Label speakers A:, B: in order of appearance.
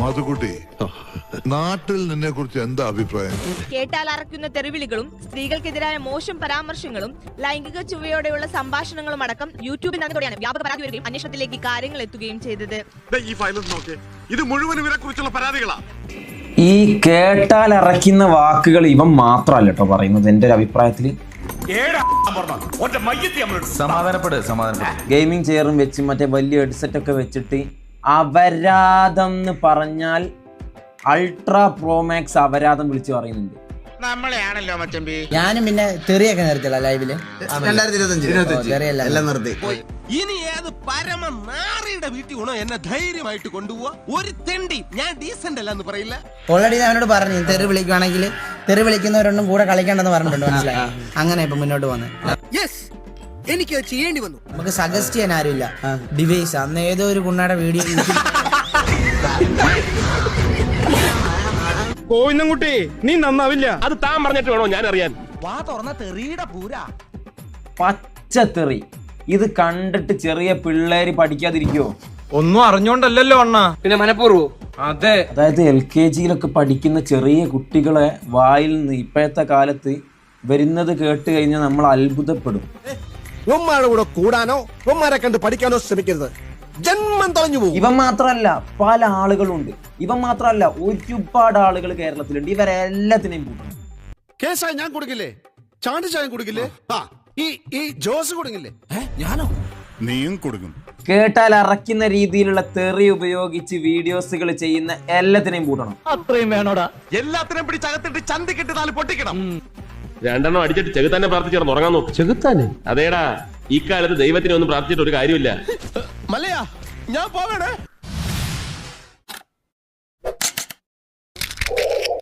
A: മാത്തുക്കുട്ടി, നാട്ടിൽ നിന്നെ കുറിച്ച് എന്താ അഭിപ്രായം?
B: കേട്ടാൽ അറക്കുന്ന തെറിവിളികളും സ്ത്രീകൾക്കെതിരായ മോശം പരാമർശങ്ങളും ലൈംഗിക ചുവയോടെയുള്ള സംഭാഷണങ്ങളും അടക്കം യൂട്യൂബിൽ നടന്നതോടെയാണ് വ്യാപക പരാതി വരികയും അന്വേഷണത്തിലേക്ക് കാര്യങ്ങൾ എത്തുകയും ചെയ്തത്.
C: ഈ ഫയൽ നോക്കേ, ഇത് മുഴുവൻ ഇവരെ കുറിച്ചുള്ള പരാതികളാ.
D: ഈ കേട്ടാൽ അറക്കുന്ന വാക്കുകൾ ഇവൻ മാത്രല്ല കേട്ടോ പറയുന്നത്. എന്റെ ഒരു അഭിപ്രായത്തില് ഗെയിമിംഗ് ചെയറും വെച്ച് മറ്റേ വലിയ ഹെഡ്സെറ്റ് ഒക്കെ വെച്ചിട്ട് അപരാധം എന്ന് പറഞ്ഞാൽ അൾട്രാ പ്രോമാക്സ് അപരാധം വിളിച്ചു പറയുന്നുണ്ട്.
E: നമ്മളെയാണല്ലോ മച്ചമ്പി.
F: ഞാനും പിന്നെ തെറിയൊക്കെ നിർത്തില്ല ലൈവില്.
E: 2025 എല്ലാം നിർത്തി.
G: ഇനി ഏത് പരമ നാറിയുടെ വീട്ടിൽ വേണോ എന്നെ ധൈര്യമായിട്ട് കൊണ്ടുപോവാ. ഒരു തെണ്ടി ഞാൻ ഡീസന്റ് അല്ല എന്ന് പറയില്ല.
F: ഓൾറെഡി ഞാൻ അവനോട് പറഞ്ഞു, തെറി വിളിക്കുവാണെങ്കിൽ തെറി വിളിക്കുന്നവരൊന്നും കൂടെ കളിക്കണ്ടെന്ന് പറഞ്ഞിട്ടുണ്ട്. മനസ്സിലായി? അങ്ങനെ ഇപ്പൊ മുന്നോട്ട് പോകുന്നത്.
G: എനിക്ക് ചെയ്യേണ്ടി വന്നു.
F: നമുക്ക് സജസ്റ്റ് ചെയ്യാൻ ആരുമില്ല. ഡിവൈസ് അന്ന് ഏതോ ഒരു കുണ്ണാടെ വീഡിയോ
H: കോയിന്നംകുട്ടി, നീ നന്നാവില്ല.
I: അത് താൻ പറഞ്ഞിട്ട് വേണോ ഞാൻ അറിയാൻ?
G: വാ തുറന്ന തെറിയുടെ പൂരാ.
D: പച്ചത്തെറി. ഇത് കണ്ടിട്ട് ചെറിയ പിള്ളേര് പഠിക്കാതിരിക്കോ?
H: ഒന്നും അറിഞ്ഞോണ്ടല്ലോ അണ്ണാ, പിന്നെ മനഃപൂർവ്വം. അതെ,
D: അതായത് LKG പഠിക്കുന്ന ചെറിയ കുട്ടികളെ വായിൽ നിന്ന് ഇപ്പോഴത്തെ കാലത്ത് വരുന്നത് കേട്ട് കഴിഞ്ഞാൽ നമ്മൾ അത്ഭുതപ്പെടും.
G: ഉമ്മാരുടെ കൂടെ കൂടാനോ ഉമ്മാരെ കണ്ട് പഠിക്കാനോ ശ്രമിക്കരുത്. ജന്മം തളഞ്ഞു പോകും.
D: ഇവൻ മാത്രമല്ല, പല ആളുകളുണ്ട്. ഇവൻ മാത്രമല്ല, ഒരുപാട് ആളുകൾ കേരളത്തിലുണ്ട്. ഇവരെല്ലാത്തിനെയും കൂട്ടണം.
G: കേസായി ഞാൻ കൊടുക്കില്ലേ? ചാണ്ടിച്ചായം കൊടുക്കില്ലേ? ഈ ജോസ് കൊടുക്കില്ലേ? ഞാനോ?
A: നീയും കൊടുക്കും.
D: കേട്ടാൽ അറക്കുന്ന രീതിയിലുള്ള തെറി ഉപയോഗിച്ച് വീഡിയോസുകൾ ചെയ്യുന്ന എല്ലാത്തിനെയും കൂട്ടണം.
H: അത്രയും വേണോടാ?
C: എല്ലാത്തിനും പിടിച്ചകത്തിട്ട് ചന്തിക്കിട്ട് 4 പൊട്ടിക്കണം.
I: 2 എണ്ണം അടിച്ചിട്ട് ചെകുത്താനെ പ്രാർത്ഥിച്ചിട്ട് ഉറങ്ങാൻ നോക്കും. ചെകുത്താനെ? അതേടാ, ഈ കാലത്ത് ദൈവത്തിനെ ഒന്നും പ്രാർത്ഥിച്ചിട്ട് ഒരു കാര്യമില്ല.
G: മല്ലയാ, ഞാൻ പോകണേ.